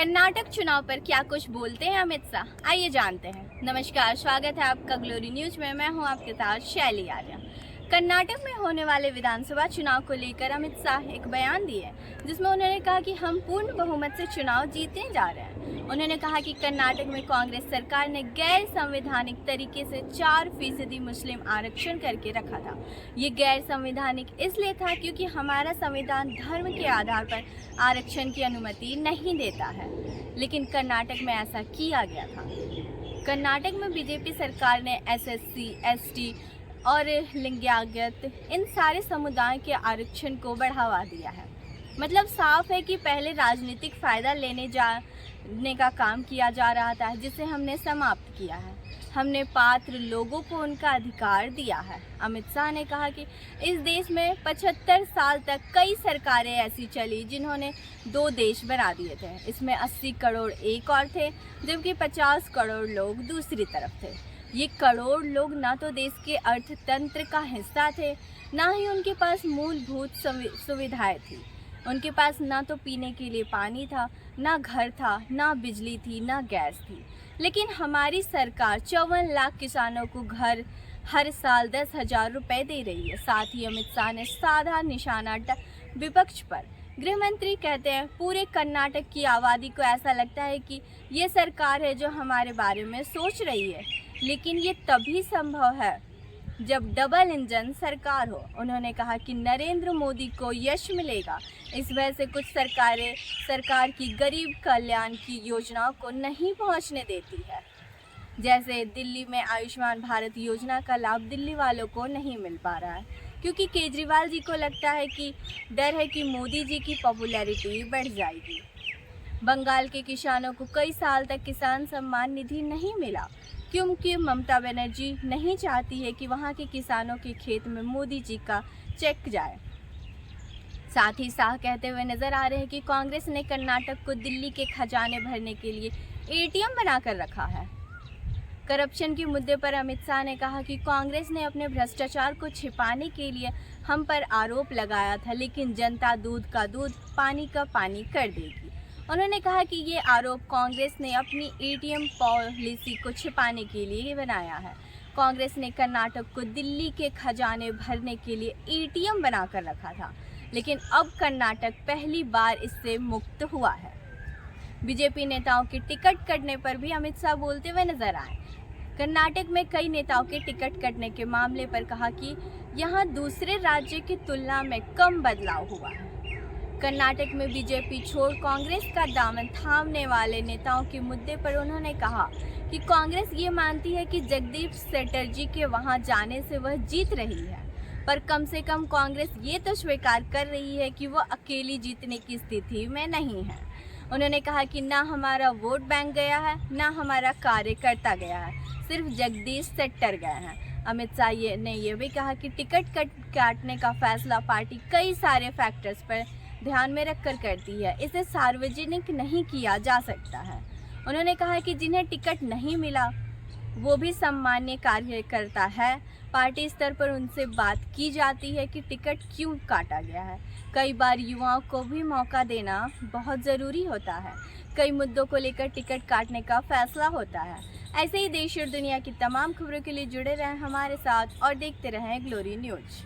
कर्नाटक चुनाव पर क्या कुछ बोलते हैं अमित शाह, आइए जानते हैं। नमस्कार, स्वागत है आपका ग्लोरी न्यूज में। मैं हूं आपके साथ शैली आर्या। कर्नाटक में होने वाले विधानसभा चुनाव को लेकर अमित शाह एक बयान दिए, जिसमें उन्होंने कहा कि हम पूर्ण बहुमत से चुनाव जीतने जा रहे हैं। उन्होंने कहा कि कर्नाटक में कांग्रेस सरकार ने गैर संवैधानिक तरीके से 4% मुस्लिम आरक्षण करके रखा था। ये गैर संवैधानिक इसलिए था क्योंकि हमारा संविधान धर्म के आधार पर आरक्षण की अनुमति नहीं देता है, लेकिन कर्नाटक में ऐसा किया गया था। कर्नाटक में बीजेपी सरकार ने SSC, ST और लिंगायत इन सारे समुदायों के आरक्षण को बढ़ावा दिया है। मतलब साफ है कि पहले राजनीतिक फ़ायदा लेने का काम किया जा रहा था, जिसे हमने समाप्त किया है। हमने पात्र लोगों को उनका अधिकार दिया है। अमित शाह ने कहा कि इस देश में 75 साल तक कई सरकारें ऐसी चली जिन्होंने 2 देश बना दिए थे। इसमें 80 करोड़ एक और थे, जबकि 50 करोड़ लोग दूसरी तरफ थे। ये करोड़ लोग ना तो देश के अर्थतंत्र का हिस्सा थे, ना ही उनके पास मूलभूत सुविधाएं थी। उनके पास ना तो पीने के लिए पानी था, ना घर था, ना बिजली थी, ना गैस थी। लेकिन हमारी सरकार 54 लाख किसानों को घर हर साल 10,000 रुपये दे रही है। साथ ही अमित शाह ने साधा निशाना विपक्ष पर। गृह मंत्री कहते हैं, पूरे कर्नाटक की आबादी को ऐसा लगता है कि ये सरकार है जो हमारे बारे में सोच रही है, लेकिन ये तभी संभव है जब डबल इंजन सरकार हो। उन्होंने कहा कि नरेंद्र मोदी को यश मिलेगा, इस वजह से कुछ सरकारें सरकार की गरीब कल्याण की योजनाओं को नहीं पहुंचने देती है। जैसे दिल्ली में आयुष्मान भारत योजना का लाभ दिल्ली वालों को नहीं मिल पा रहा है, क्योंकि केजरीवाल जी को लगता है कि डर है कि मोदी जी की पॉपुलैरिटी बढ़ जाएगी। बंगाल के किसानों को कई साल तक किसान सम्मान निधि नहीं मिला, क्योंकि ममता बनर्जी नहीं चाहती है कि वहाँ के किसानों के खेत में मोदी जी का चेक जाए। साथ ही शाह कहते हुए नजर आ रहे हैं कि कांग्रेस ने कर्नाटक को दिल्ली के खजाने भरने के लिए ATM बनाकर रखा है। करप्शन के मुद्दे पर अमित शाह ने कहा कि कांग्रेस ने अपने भ्रष्टाचार को छिपाने के लिए हम पर आरोप लगाया था, लेकिन जनता दूध का दूध, पानी का पानी कर देगी। उन्होंने कहा कि ये आरोप कांग्रेस ने अपनी ATM पॉलिसी को छिपाने के लिए बनाया है। कांग्रेस ने कर्नाटक को दिल्ली के खजाने भरने के लिए ATM बनाकर रखा था, लेकिन अब कर्नाटक पहली बार इससे मुक्त हुआ है। बीजेपी नेताओं के टिकट कटने पर भी अमित शाह बोलते हुए नजर आए। कर्नाटक में कई नेताओं के टिकट कटने के मामले पर कहा कि यहाँ दूसरे राज्य की तुलना में कम बदलाव हुआ है। कर्नाटक में बीजेपी छोड़ कांग्रेस का दामन थामने वाले नेताओं के मुद्दे पर उन्होंने कहा कि कांग्रेस ये मानती है कि जगदीप चटर्जी के वहां जाने से वह जीत रही है, पर कम से कम कांग्रेस ये तो स्वीकार कर रही है कि वह अकेली जीतने की स्थिति में नहीं है। उन्होंने कहा कि ना हमारा वोट बैंक गया है, ना हमारा कार्यकर्ता गया है, सिर्फ जगदीश शेट्टर गए हैं। अमित शाह ने यह भी कहा कि टिकट काटने का फैसला पार्टी कई सारे फैक्टर्स पर ध्यान में रखकर करती है, इसे सार्वजनिक नहीं किया जा सकता है। उन्होंने कहा कि जिन्हें टिकट नहीं मिला वो भी सम्मान्य कार्यकर्ता है। पार्टी स्तर पर उनसे बात की जाती है कि टिकट क्यों काटा गया है। कई बार युवाओं को भी मौका देना बहुत ज़रूरी होता है। कई मुद्दों को लेकर टिकट काटने का फैसला होता है। ऐसे ही देश और दुनिया की तमाम खबरों के लिए जुड़े रहें हमारे साथ और देखते रहें ग्लोरी न्यूज।